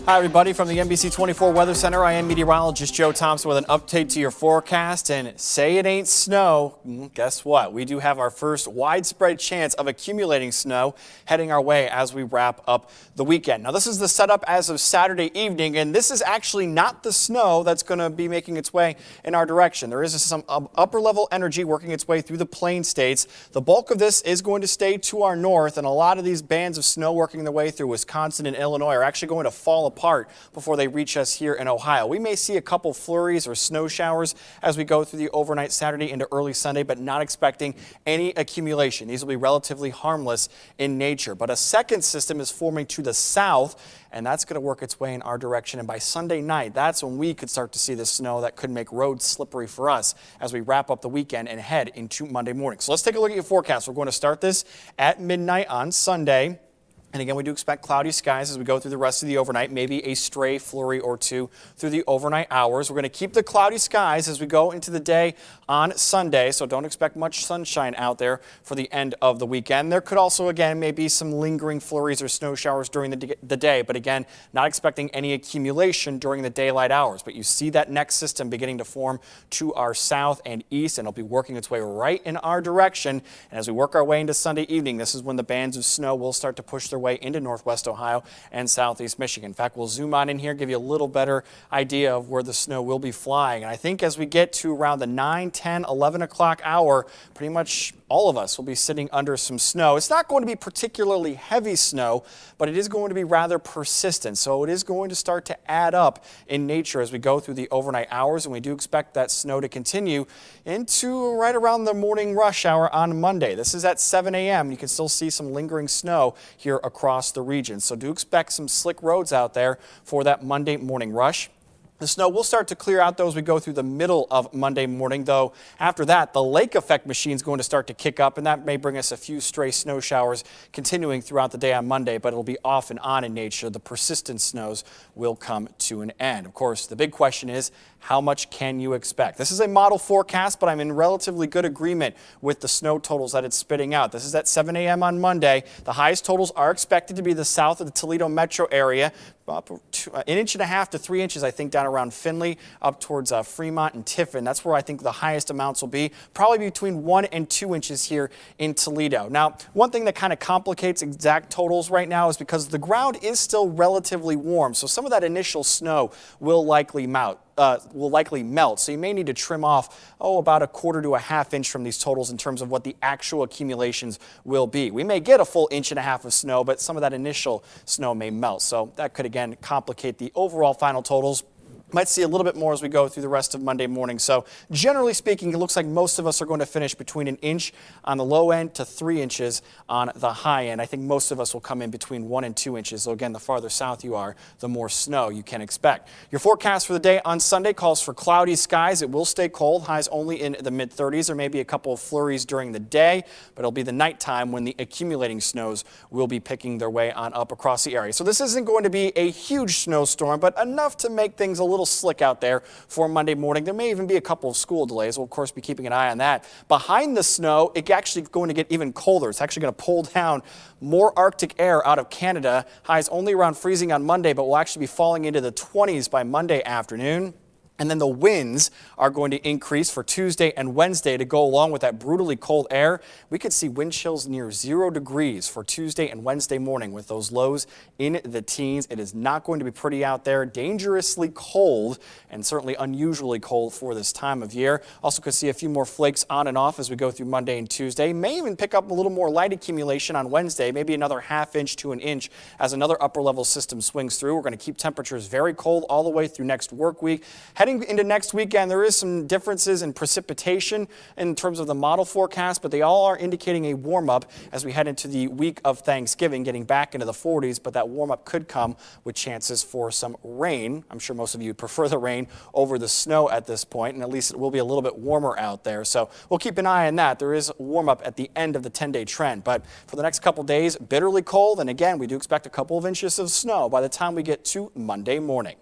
Hi, everybody. From the NBC 24 Weather Center, I am meteorologist Joe Thompson with an update to your forecast. And say it ain't snow. Guess what? We do have our first widespread chance of accumulating snow heading our way as we wrap up the weekend. Now, this is the setup as of Saturday evening, and this is actually not the snow that's going to be making its way in our direction. There is some upper level energy working its way through the plain states. The bulk of this is going to stay to our north, and a lot of these bands of snow working their way through Wisconsin and Illinois are actually going to fall apart before they reach us here in Ohio. We may see a couple flurries or snow showers as we go through the overnight Saturday into early Sunday, but not expecting any accumulation. These will be relatively harmless in nature. But a second system is forming to the south, and that's going to work its way in our direction. And by Sunday night, that's when we could start to see the snow that could make roads slippery for us as we wrap up the weekend and head into Monday morning. So let's take a look at your forecast. We're going to start this at midnight on Sunday. And again, we do expect cloudy skies as we go through the rest of the overnight, maybe a stray flurry or two through the overnight hours. We're going to keep the cloudy skies as we go into the day on Sunday, so don't expect much sunshine out there for the end of the weekend. There could also, again, maybe some lingering flurries or snow showers during the day, but again, not expecting any accumulation during the daylight hours. But you see that next system beginning to form to our south and east, and it'll be working its way right in our direction. And as we work our way into Sunday evening, this is when the bands of snow will start to push their way into northwest Ohio and southeast Michigan. In fact, we'll zoom on in here, give you a little better idea of where the snow will be flying. And I think as we get to around the 9, 10, 11 o'clock hour, pretty much all of us will be sitting under some snow. It's not going to be particularly heavy snow, but it is going to be rather persistent. So it is going to start to add up in nature as we go through the overnight hours. And we do expect that snow to continue into right around the morning rush hour on Monday. This is at 7 a.m. You can still see some lingering snow here across the region. So do expect some slick roads out there for that Monday morning rush. The snow will start to clear out though as we go through the middle of Monday morning, though after that the lake effect machine is going to start to kick up, and that may bring us a few stray snow showers continuing throughout the day on Monday, but it'll be off and on in nature. The persistent snows will come to an end. Of course, the big question is, how much can you expect? This is a model forecast, but I'm in relatively good agreement with the snow totals that it's spitting out. This is at 7 a.m. on Monday. The highest totals are expected to be the south of the Toledo metro area, up an inch and a half to 3 inches, I think, down around Findlay, up towards Fremont and Tiffin. That's where I think the highest amounts will be, probably between 1 and 2 inches here in Toledo. Now, one thing that kind of complicates exact totals right now is because the ground is still relatively warm, so some of that initial snow will likely melt. So you may need to trim off, about 1/4 to a 1/2 inch from these totals in terms of what the actual accumulations will be. We may get a full 1.5 inches of snow, but some of that initial snow may melt. So that could, again, complicate the overall final totals. Might see a little bit more as we go through the rest of Monday morning. So generally speaking, it looks like most of us are going to finish between 1 inch on the low end to 3 inches on the high end. I think most of us will come in between 1 and 2 inches. So again, the farther south you are, the more snow you can expect. Your forecast for the day on Sunday calls for cloudy skies. It will stay cold, highs only in the mid-30s. There may be a couple of flurries during the day, but it'll be the nighttime when the accumulating snows will be picking their way on up across the area. So this isn't going to be a huge snowstorm, but enough to make things a little slick out there for Monday morning. There may even be a couple of school delays. We'll, of course, be keeping an eye on that. Behind the snow, it's actually going to get even colder. It's actually going to pull down more Arctic air out of Canada. Highs only around freezing on Monday, but will actually be falling into the 20s by Monday afternoon. And then the winds are going to increase for Tuesday and Wednesday to go along with that brutally cold air. We could see wind chills near 0 degrees for Tuesday and Wednesday morning with those lows in the teens. It is not going to be pretty out there. Dangerously cold and certainly unusually cold for this time of year. Also could see a few more flakes on and off as we go through Monday and Tuesday. May even pick up a little more light accumulation on Wednesday, maybe another 1/2 inch to 1 inch as another upper level system swings through. We're going to keep temperatures very cold all the way through next work week. Heading into next weekend, there is some differences in precipitation in terms of the model forecast, but they all are indicating a warm-up as we head into the week of Thanksgiving, getting back into the 40s, but that warm-up could come with chances for some rain. I'm sure most of you prefer the rain over the snow at this point, and at least it will be a little bit warmer out there. So we'll keep an eye on that. There is a warm-up at the end of the 10-day trend, but for the next couple days, bitterly cold, and again, we do expect a couple of inches of snow by the time we get to Monday morning.